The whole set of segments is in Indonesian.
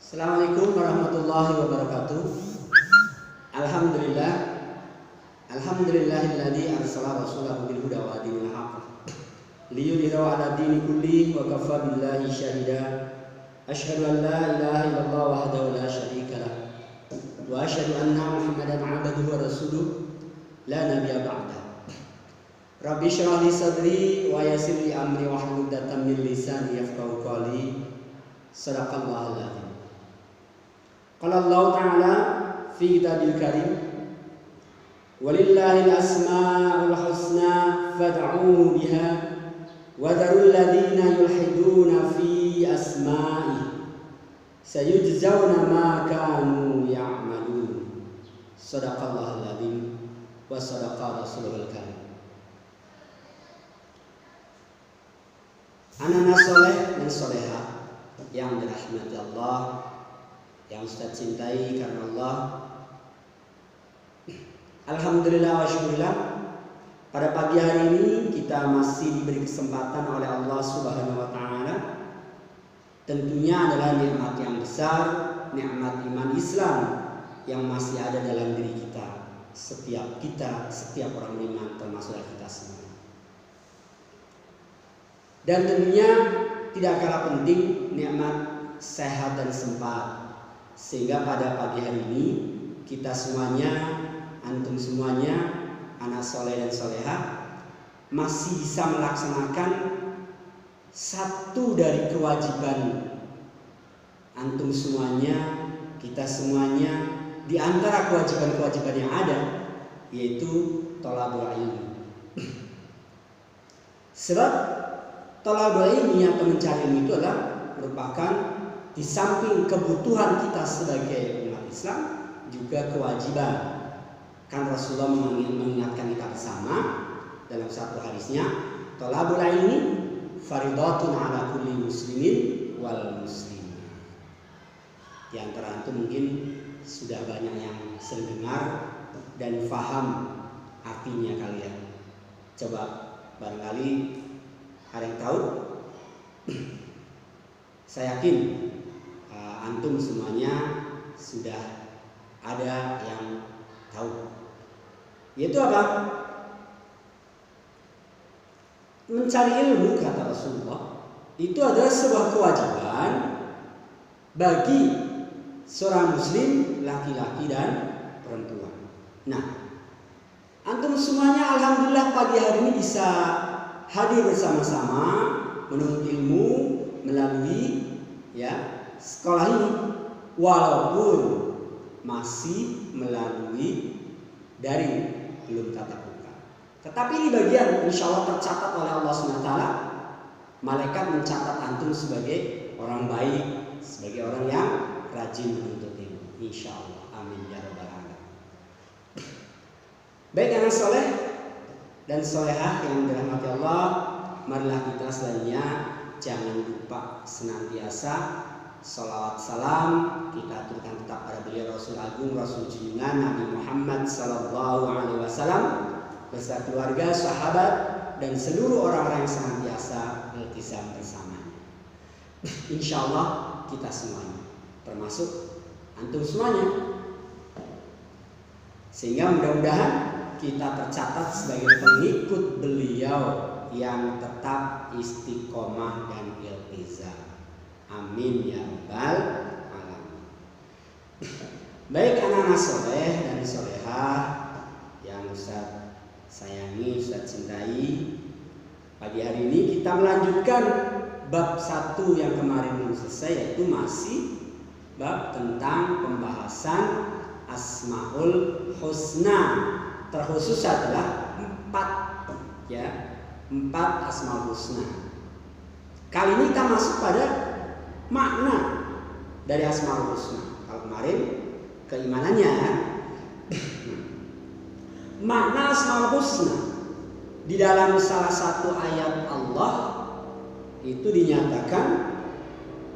Assalamualaikum warahmatullahi wabarakatuh. Alhamdulillah. Alhamdulillahilladzi arsala rasulahu bil huda wa dinil haqq liyudhhirahu 'ala dini kulli wa kafa billahi syahida. Asyhadu an la ilaha illallah wahdahu la syarika lah wa asyhadu anna Muhammadan 'abduhu wa rasuluh la nabiyya ba'da. Rabbi shrah li sadri wa yassir li amri wahlul 'uqdatam min lisani yafqahu qawli. Shadaqallahul azim. Qala Allah Ta'ala fi kitabil karim, walillahil asma'ul husna fad'uhu biha wa dharul ladzina yulhiduna fi asma'i sayujzauna ma kanu ya'malun. Shadaqallahul azim wa shadaqa rasulul karim. Anak-anak soleh dan soleha yang dirahmati Allah, yang Ustaz cintai karena Allah. Alhamdulillah wa syukurillah, pada pagi hari ini kita masih diberi kesempatan oleh Allah Subhanahu wa Ta'ala. Tentunya adalah nikmat yang besar, nikmat iman Islam yang masih ada dalam diri kita, setiap orang beriman, termasuk kita semua. Dan tentunya tidak kalah penting nikmat sehat dan sempat, sehingga pada pagi hari ini kita semuanya, antum semuanya, anak soleh dan soleha, masih bisa melaksanakan satu dari kewajiban antum semuanya, kita semuanya, di antara kewajiban-kewajiban yang ada, yaitu thalabul ilmi. Sebab thalabul ilmi atau mencari ilmu itu adalah merupakan di samping kebutuhan kita sebagai umat Islam juga kewajiban. Kan Rasulullah mengingatkan kita bersama dalam satu hadisnya, thalabul ilmi faridatun ala kulli muslimin wal muslimin. Di antara itu mungkin sudah banyak yang sering dengar dan faham artinya kalian. Coba barangkali ada yang tahu? Saya yakin antum semuanya sudah ada yang tahu. Yaitu apa? Mencari ilmu, kata Rasulullah, itu adalah sebuah kewajiban bagi seorang muslim, laki-laki dan perempuan. Nah, antum semuanya alhamdulillah pagi hari ini bisa hadir bersama-sama menuntut ilmu melalui sekolah ini, walaupun masih melalui daring, belum tatap muka. Tetapi ini bagian insya Allah tercatat oleh Allah SWT. Malaikat mencatat antum sebagai orang baik, sebagai orang yang rajin menuntut ilmu, insya Allah. Amin ya rabbal alamin. Baik anak soleh dan solehah yang dirahmati Allah, marilah kita selanjutnya jangan lupa senantiasa salawat salam kita aturkan tetap pada beliau Rasul Agung, Rasul junjungan Nabi Muhammad Sallallahu Alaihi Wasallam beserta keluarga, sahabat dan seluruh orang-orang yang senantiasa iltizam bersamanya. Insya Allah kita semuanya, termasuk antum semuanya, sehingga mudah-mudahan kita tercatat sebagai pengikut beliau yang tetap istiqomah dan iltizam. Amin ya rabbal alamin. Baik anak-anak soleh dan solehah yang Ustaz sayangi, Ustaz cintai, pagi hari ini kita melanjutkan bab 1 yang kemarin belum selesai, yaitu masih bab tentang pembahasan Asmaul Husna. Terkhusus adalah 4 Asmaul Husna. Kali ini kita masuk pada makna dari Asmaul Husna. Kalau kemarin keimanannya, makna Asmaul Husna di dalam salah satu ayat Allah itu dinyatakan,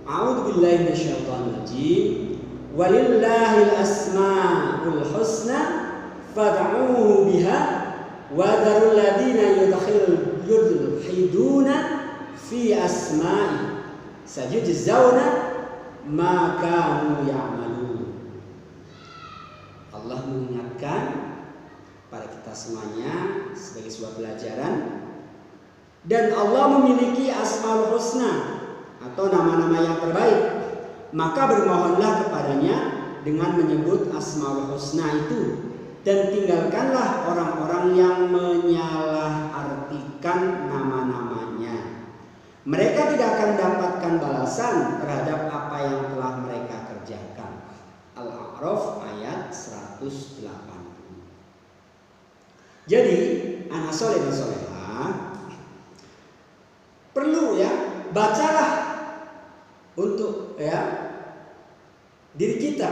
A'udzubillahi minasyaitonir rajim, walillahil asmaul husna fad'uhu biha wa dharul ladzina yulhiduna fi asma'i sayujzauna ma kanu ya'malun. Allah mengingatkan pada kita semuanya sebagai sebuah pelajaran, dan Allah memiliki asmaul husna atau nama-nama yang terbaik, maka bermohonlah kepadanya dengan menyebut asmaul husna itu, dan tinggalkanlah orang-orang yang menyalahartikan nama-namanya. Mereka tidak akan mendapatkan balasan terhadap apa yang telah mereka kerjakan. Al-A'raf ayat 180. Jadi anak soleh dan solehah perlu ya, bacalah untuk ya diri kita,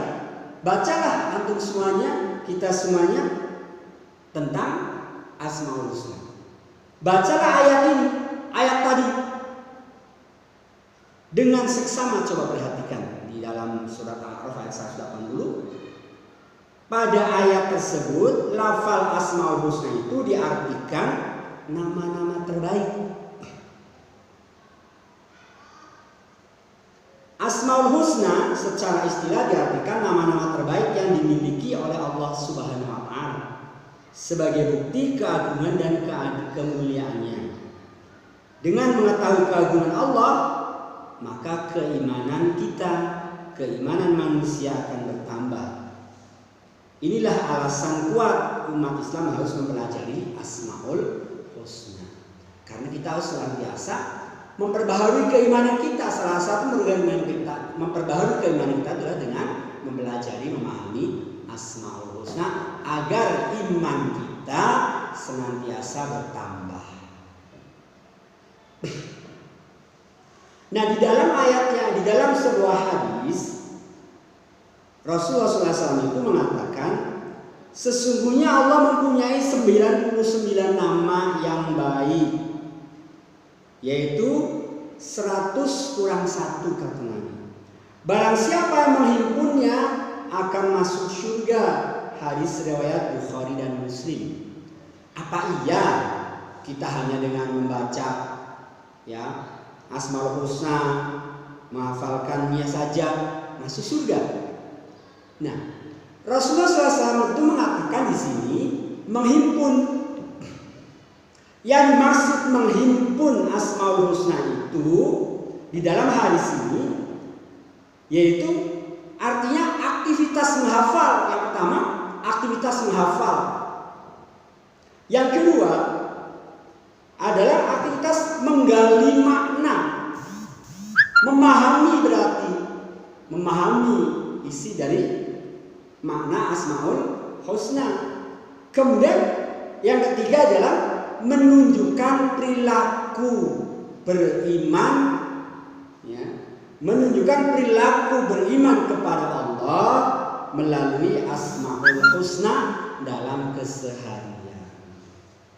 bacalah antum semuanya, kita semuanya tentang asmaul husna. Bacalah ayat ini, ayat tadi dengan seksama. Coba perhatikan di dalam surat Al-A'raf ayat 180. Pada ayat tersebut lafal asmaul husna itu diartikan nama-nama terbaik. Asmaul husna secara istilah diartikan nama-nama terbaik yang dimiliki oleh Allah Subhanahu wa taala sebagai bukti keagungan dan kemuliaannya. Dengan mengetahui keagungan Allah, maka keimanan kita, keimanan manusia akan bertambah. Inilah alasan kuat umat Islam harus mempelajari asmaul husna. Karena kita harus senantiasa memperbaharui keimanan kita. Salah satu memperbaharui keimanan kita adalah dengan mempelajari, memahami asmaul husna agar iman kita senantiasa bertambah. Nah, di dalam ayatnya, di dalam sebuah hadis, Rasulullah SAW itu mengatakan, sesungguhnya Allah mempunyai 99 nama yang baik, yaitu 100 kurang 1 kata Nabi. Barang siapa yang menghimpunnya akan masuk surga. Hadis riwayat Bukhari dan Muslim. Apa iya kita hanya dengan membaca ya asmaul husna, menghafalkannya saja masuk surga? Nah, Rasulullah SAW itu mengatakan di sini menghimpun. Yang dimaksud menghimpun asmaul husna itu di dalam hadis ini yaitu artinya aktivitas menghafal. Yang pertama, aktivitas menghafal. Yang kedua adalah aktivitas menggali makna. Memahami, berarti memahami isi dari makna asmaul husna. Kemudian yang ketiga adalah menunjukkan perilaku beriman, ya, menunjukkan perilaku beriman kepada Allah melalui asmaul husna dalam keseharian.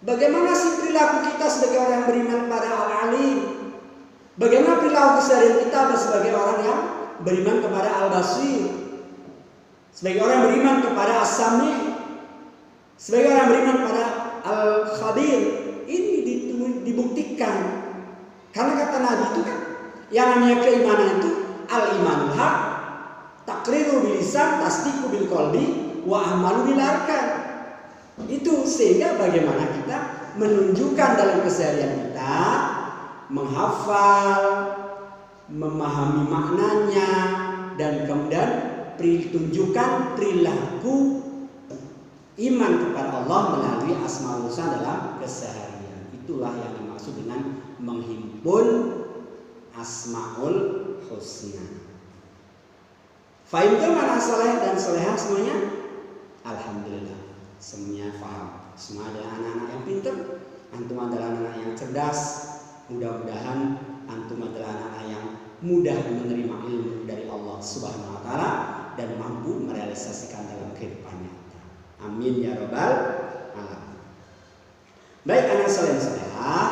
Bagaimana sih perilaku kita sebagai orang yang beriman kepada Al-Alim? Bagaimana perilaku keseharian kita sebagai orang yang beriman kepada Al-Basir? Sebagai orang yang beriman kepada As-Sami? Sebagai orang yang beriman kepada Al-Khabir? Ini dibuktikan. Karena kata Nabi itu kan, yang namanya keimanan itu al-imanul haq, taqriru bil lisan, tasdiqu bil qalbi, wa amalu bil arkan. Itu sehingga bagaimana kita menunjukkan dalam keseharian kita, menghafal, memahami maknanya, dan kemudian tunjukkan perilaku iman kepada Allah melalui asmaul husna dalam keseharian. Itulah yang dimaksud dengan menghimpun asmaul husna. Fahim mana soleh dan solehah semuanya? Alhamdulillah, semuanya faham. Semua adalah anak-anak yang pintar. Antum adalah anak yang cerdas. Mudah-mudahan antum adalah anak yang mudah menerima ilmu dari Allah Subhanahu wa taala dan mampu merealisasikan dalam kehidupannya. Amin ya rabbal alamin. Baik anak soleh dan solehah,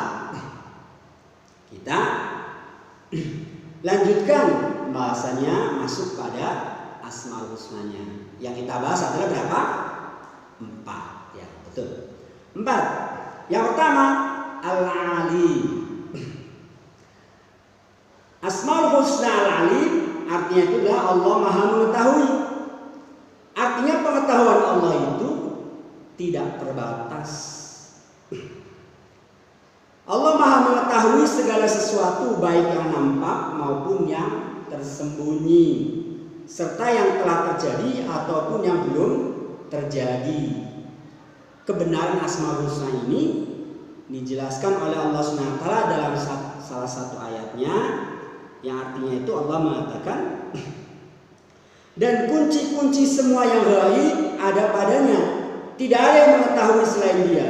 kita lanjutkan bahasanya, masuk pada asmaul husnanya. Yang kita bahas adalah berapa? 4. Ya, betul. 4. Yang pertama Al-Alim. Asmaul husna Al-Alim artinya itulah Allah Maha mengetahui. Artinya pengetahuan Allah itu tidak terbatas. Allah Maha mengetahui segala sesuatu, baik yang nampak maupun yang tersembunyi, serta yang telah terjadi ataupun yang belum terjadi. Kebenaran Asmaul Husna ini dijelaskan oleh Allah SWT dalam salah satu ayatnya, yang artinya itu Allah mengatakan, dan kunci-kunci semua yang gaib ada padanya, tidak ada yang mengetahui selain Dia.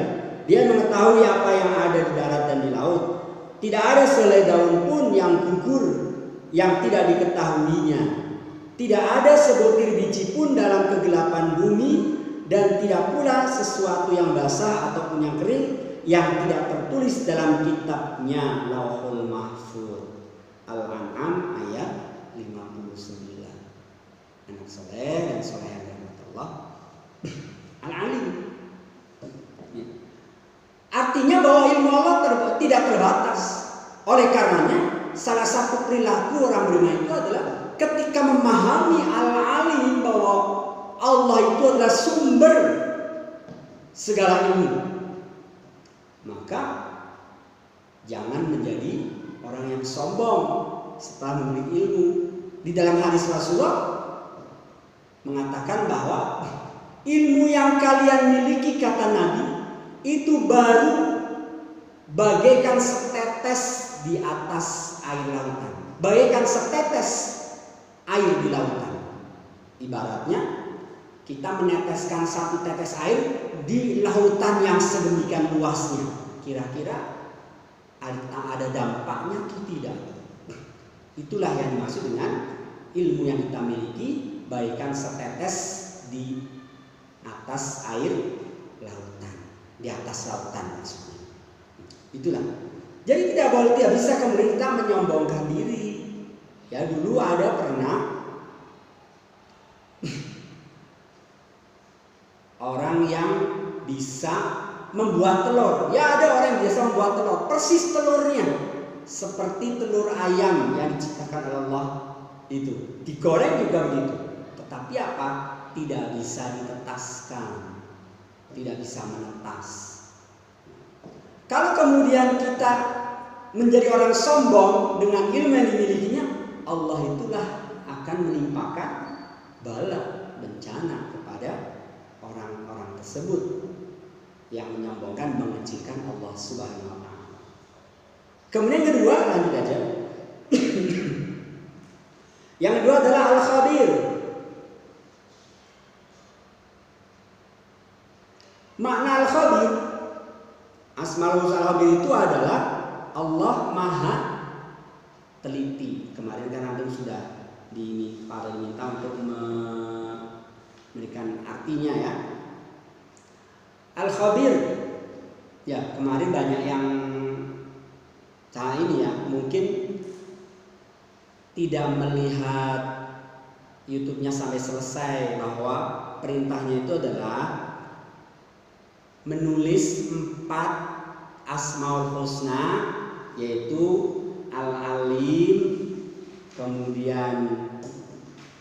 Dia mengetahui apa yang ada di darat dan di laut. Tidak ada selai daun pun yang gugur yang tidak diketahuinya. Tidak ada sebutir biji pun dalam kegelapan bumi, dan tidak pula sesuatu yang basah ataupun yang kering yang tidak tertulis dalam kitabnya Lauhul Mahfuz. Al-An'am ayat 59. Anak soleh dan soleh yang dirahmati Allah. Al-Alim. Artinya bahwa ilmu Allah tidak terbatas. Oleh karenanya, salah satu perilaku orang beriman itu adalah ketika memahami Al-Alim, bahwa Allah itu adalah sumber segala ilmu, maka jangan menjadi orang yang sombong setelah memiliki ilmu. Di dalam hadis Rasulullah mengatakan bahwa ilmu yang kalian miliki, kata Nabi, itu baru bagaikan setetes di atas air lautan, bagaikan setetes air di lautan. Ibaratnya kita meneteskan satu tetes air di lautan yang sedemikian luasnya, kira-kira ada dampaknya atau tidak? Itulah yang dimaksud dengan ilmu yang kita miliki bagaikan setetes di atas air lautan, di atas lautan maksudnya. Itulah. Jadi tidak bisa kemudian kita menyombongkan diri. Ya, dulu ada pernah orang yang bisa membuat telur. Ya, ada orang yang bisa membuat telur, persis telurnya seperti telur ayam yang diciptakan oleh Allah itu. Digoreng juga begitu. Tetapi apa? Tidak bisa ditetaskan. Tidak bisa menetas. Kalau kemudian kita menjadi orang sombong dengan ilmu yang dimilikinya, Allah itulah akan menimpakan bala, bencana kepada orang-orang tersebut yang menyombongkan, mengecilkan Allah Subhanahu wa Ta'ala. Kemudian yang kedua, lanjut aja. Yang kedua adalah Al-Khabir. Makna Al-Khabir, Asmaul Husna Al-Khabir itu adalah Allah Maha teliti. Kemarin kan antum sudah diminta untuk memberikan artinya ya. Al-Khabir, ya kemarin banyak yang ini ya, mungkin tidak melihat YouTube-nya sampai selesai, bahwa perintahnya itu adalah menulis 4 Asmaul Husna, yaitu Al-Alim, kemudian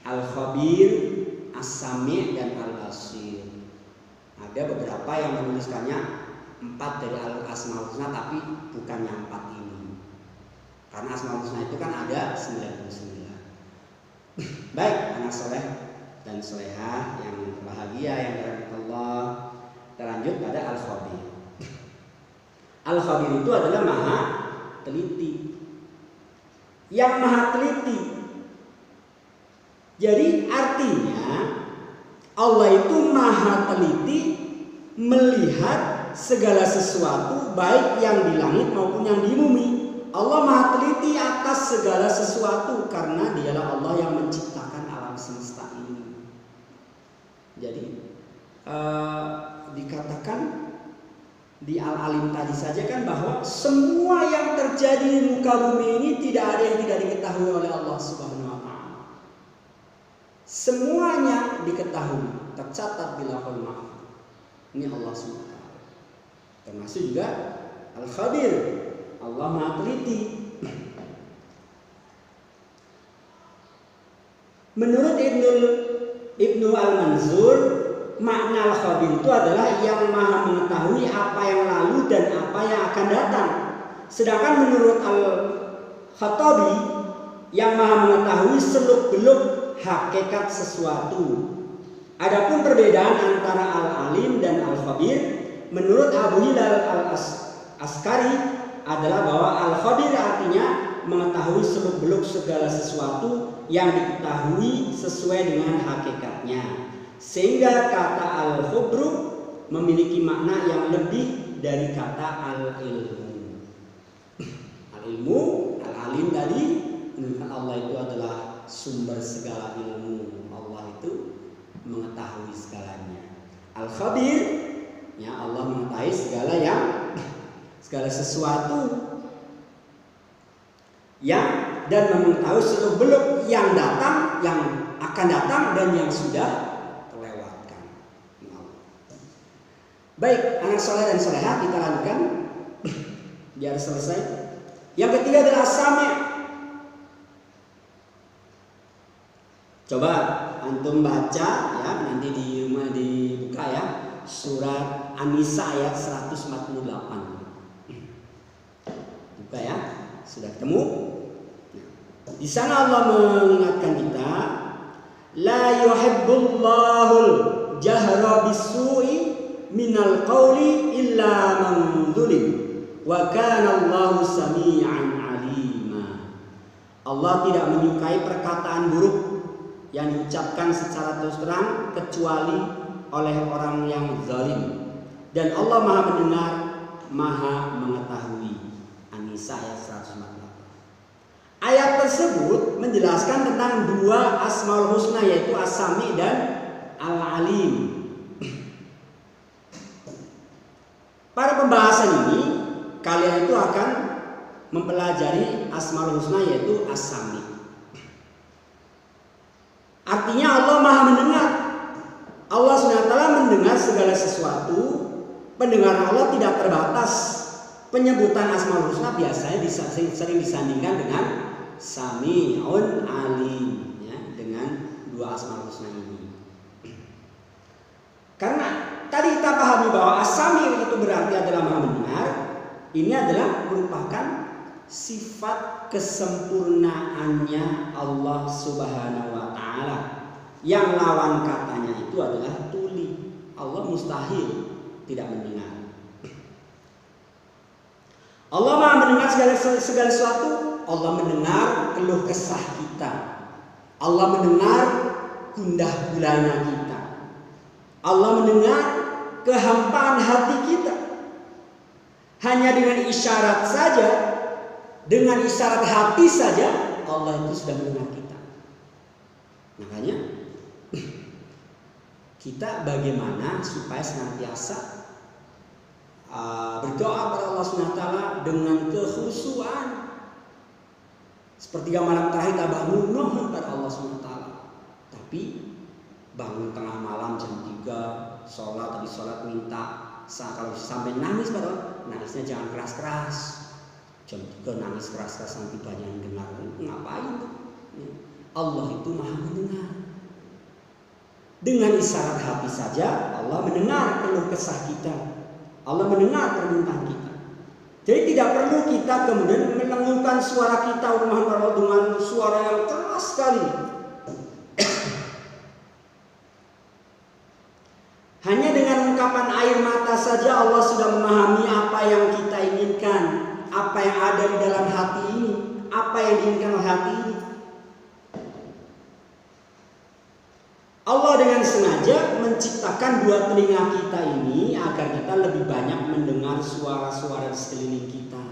Al-Khabir, As-Sami' dan Al-Basir. Ada beberapa yang menuliskannya 4 dari Asmaul Husna, tapi bukan yang 4 ini. Karena Asmaul Husna itu kan ada 99. Baik, anak soleh dan solehah yang bahagia, yang dirahmati Allah. Kita lanjut pada Al-Khabir. Al-Khabir itu adalah Maha teliti. Yang Maha teliti. Jadi artinya Allah itu Maha teliti melihat segala sesuatu, baik yang di langit maupun yang di bumi. Allah Maha teliti atas segala sesuatu karena Dialah Allah yang menciptakan alam semesta ini. Jadi dikatakan di Al-Alim tadi saja kan, bahwa semua yang terjadi di muka bumi ini tidak ada yang tidak diketahui oleh Allah Subhanahu wa Ta'ala. Semuanya diketahui, tercatat di Lauhul Mahfuz. Ini Allah Subhanahu wa Ta'ala. Termasuk juga Al-Khabir, Allah Maha teliti. Menurut Ibnu Al-Manzur, makna al-khabir itu adalah yang maha mengetahui apa yang lalu dan apa yang akan datang. Sedangkan menurut Al-Khattabi, yang maha mengetahui seluk-beluk hakikat sesuatu. Adapun perbedaan antara al-alim dan al-khabir, menurut Abu Hilal al-Askari adalah bahwa al-khabir artinya mengetahui seluk-beluk segala sesuatu yang diketahui sesuai dengan hakikatnya. Sehingga kata al-khubru memiliki makna yang lebih dari kata al-ilmu. Al-ilmu, al-alim tadi menunjukkan Allah itu adalah sumber segala ilmu. Allah itu mengetahui segalanya. Al-khabir, ya Allah mengetahui segala sesuatu yang dan mengetahui seluk-beluk yang datang, yang akan datang dan yang sudah terlewatkan. Baik, anak soleh dan soleha, kita lanjutkan biar selesai. Yang ketiga adalah as-sami'. Coba antum baca ya, nanti di rumah dibuka ya, surat An-Nisa ayat 148. Buka ya, sudah ketemu? Di sana Allah mengingatkan kita, la yuhibbullahul jahra bis-su'i minal qawli illa man zulim wa kana Allahu sami'an 'alima. Allah tidak menyukai perkataan buruk yang diucapkan secara terus terang kecuali oleh orang yang zalim, dan Allah Maha mendengar, Maha mengetahui. An-Nisa ayat 148. Ayat tersebut menjelaskan tentang dua Asmaul Husna, yaitu As-Sami dan Al-Alim. Pada pembahasan ini kalian itu akan mempelajari Asmaul Husna, yaitu As-Sami. Artinya Allah Maha mendengar. Allah SWT mendengar segala sesuatu. Pendengaran Allah tidak terbatas. Penyebutan Asmaul Husna biasanya sering disandingkan dengan Sami'un Alim, ya, dengan dua Asmaul Husna ini. Karena tadi kita pahami bahwa As-Sami' itu berarti adalah Maha mendengar. Ini adalah merupakan sifat kesempurnaannya Allah Subhanahu wa Ta'ala, yang lawan katanya itu adalah tuli. Allah mustahil tidak mendengar. Allah Maha mendengar segala sesuatu. Allah mendengar keluh kesah kita. Allah mendengar gundah gulana kita. Allah mendengar kehampaan hati kita. Hanya dengan isyarat saja, dengan isyarat hati saja, Allah itu sudah mendengar kita. Makanya kita bagaimana supaya senantiasa berdoa kepada Allah SWT dengan kekhusyuan. Sepertiga malam terakhir kita bangun mohon kepada Allah SWT. Tapi bangun tengah malam jam 3 sholat minta kalau sampai nangis pada Allah, nangisnya jangan keras-keras. Jam 3 nangis keras-keras nanti banyak yang dengar. Ngapain tuh? Allah itu Maha mendengar. Dengan isyarat hati saja Allah mendengar keluh kesah kita. Allah mendengar permintaan kita. Jadi tidak perlu kita kemudian menengukan suara kita dengan suara yang keras sekali. Hanya dengan ungkapan air mata saja Allah sudah memahami apa yang kita inginkan, apa yang ada di dalam hati ini, apa yang diinginkan oleh hati ini. Allah dengan sengaja menciptakan dua telinga kita ini agar kita lebih banyak mendengar suara-suara di sekeliling kita.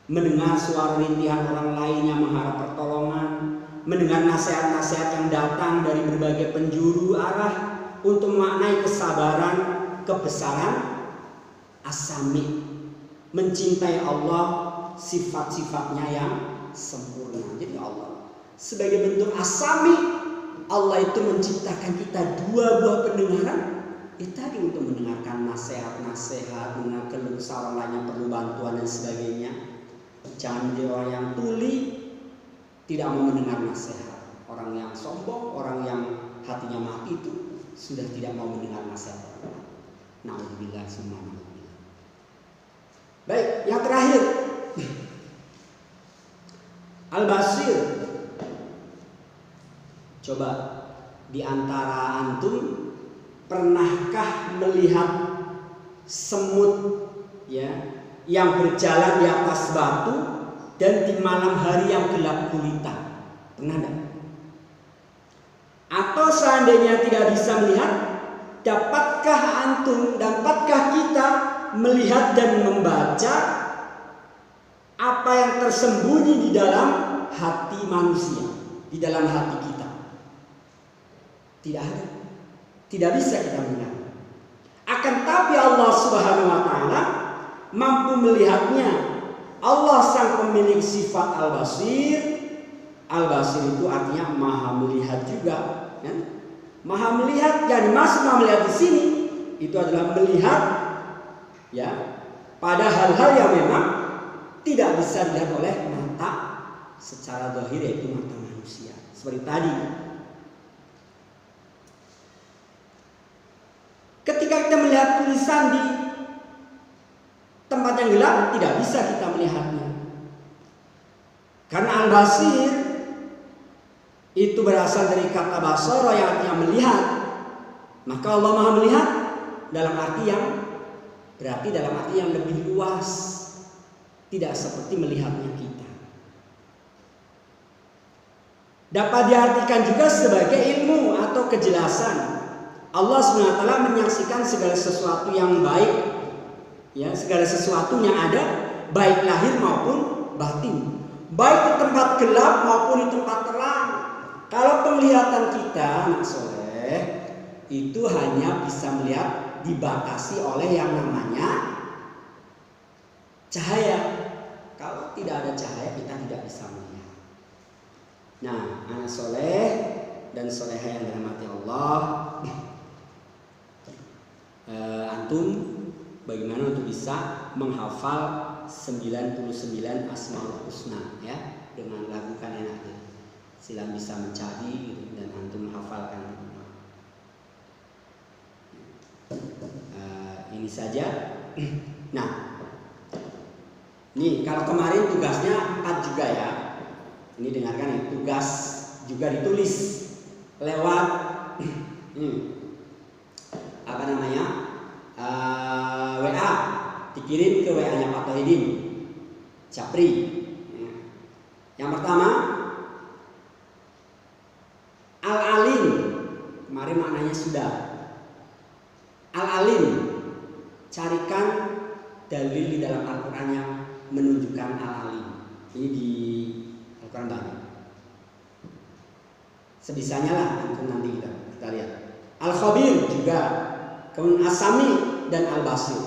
Mendengar suara rintihan orang lain yang mengharap pertolongan. Mendengar nasihat-nasihat yang datang dari berbagai penjuru arah untuk memaknai kesabaran, kebesaran As-Sami. Mencintai Allah, sifat-sifatnya yang sempurna. Jadi Allah sebagai bentuk As-Sami, Allah itu menciptakan kita dua buah pendengaran. Tadi untuk mendengarkan nasihat-nasihat, mendengar keluh kesah orang lain yang perlu bantuan dan sebagainya. Jangan menjadi orang yang tuli, tidak mau mendengar nasihat. Orang yang sombong, orang yang hatinya mati itu sudah tidak mau mendengar nasihat orang. Na'udzubillah summa na'udzubillah. Baik, yang terakhir. Al-Basir. Coba di antara antum pernahkah melihat semut ya yang berjalan di atas batu dan di malam hari yang gelap gulita? Pernah enggak? Atau seandainya tidak bisa melihat, dapatkah kita melihat dan membaca apa yang tersembunyi di dalam hati manusia, di dalam hati kita? Tidak ada. Tidak bisa kita melihat. Akan tapi Allah Subhanahu wa taala mampu melihatnya. Allah sang pemilik sifat Al-Basir. Al-Basir itu artinya maha melihat juga, kan? Maha melihat, jadi maksud maha melihat di sini itu adalah melihat ya pada hal-hal yang memang tidak bisa dilihat oleh mata secara zahir, yaitu mata manusia. Seperti tadi, ketika kita melihat tulisan di tempat yang gelap, tidak bisa kita melihatnya. Karena Al-Basir itu berasal dari kata basara yang artinya melihat. Maka Allah Maha melihat dalam arti yang lebih luas, tidak seperti melihatnya kita. Dapat diartikan juga sebagai ilmu atau kejelasan. Allah SWT menyaksikan segala sesuatu yang baik, ya, segala sesuatu yang ada, baik lahir maupun batin, baik di tempat gelap maupun di tempat terang. Kalau penglihatan kita, anak soleh, itu hanya bisa melihat dibatasi oleh yang namanya cahaya. Kalau tidak ada cahaya, kita tidak bisa melihat. Nah, anak soleh dan soleha yang dirahmati Allah, antum bagaimana untuk bisa menghafal 99 Asmaul Husna ya, dengan lakukan enaknya. Sila bisa mencari dan antum hafalkan. Ini saja. Nah, nih kalau kemarin tugasnya 4 juga ya. Ini dengarkan ya, tugas juga ditulis lewat apa namanya, WA, dikirim ke WA-nya Pak Tohidin Japri. Yang pertama, Al-Alim, kemarin maknanya sudah. Al-Alim, carikan dalil di dalam Al-Quran yang menunjukkan Al-Alim. Ini di Al-Quran banyak. Sebisanya lah, nanti kita lihat. Al-Khabir juga, kemudian As-Sami dan Al-Basir.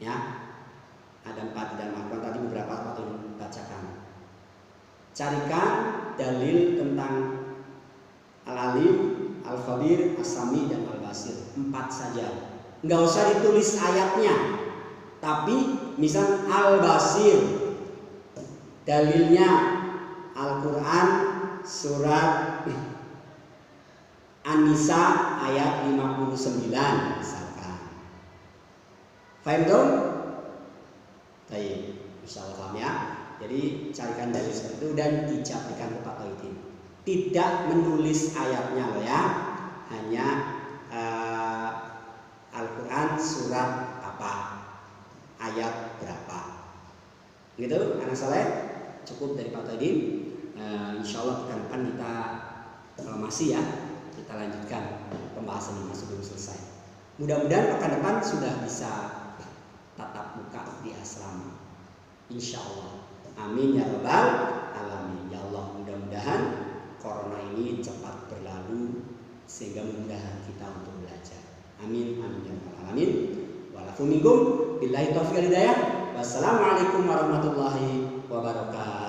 Ya, ada 4 di dalam Al-Quran, tadi beberapa waktu bacakan. Carikan dalil tentang Al-Alim, Al-Khabir, As-Sami dan Al-Basir. 4 saja. Nggak usah ditulis ayatnya. Tapi misal Al-Basir, dalilnya Al-Quran surat An-Nisa ayat 59 misalkan. Faham dong? Baik, insyaallah paham ya. Jadi carikan dalil seperti itu dan dicaplikan ke Pak Tohidin. Tidak menulis ayatnya loh ya, hanya Al-Quran surat apa, ayat berapa, gitu. Anak soleh cukup dari Pak Tohidin. Insya Allah pekan depan kita kalau masih ya, kita lanjutkan pembahasan ini, masih belum selesai. Mudah-mudahan pekan depan sudah bisa tatap muka di asrama, insya Allah. Amin ya rabbal alamin. Ya Allah, mudah-mudahan corona ini cepat berlalu sehingga memudahkan kita untuk belajar. Amin amin ya rabbal alamin. Walafu minkum billahi taufiq wal hidayah. Wassalamualaikum warahmatullahi wabarakatuh.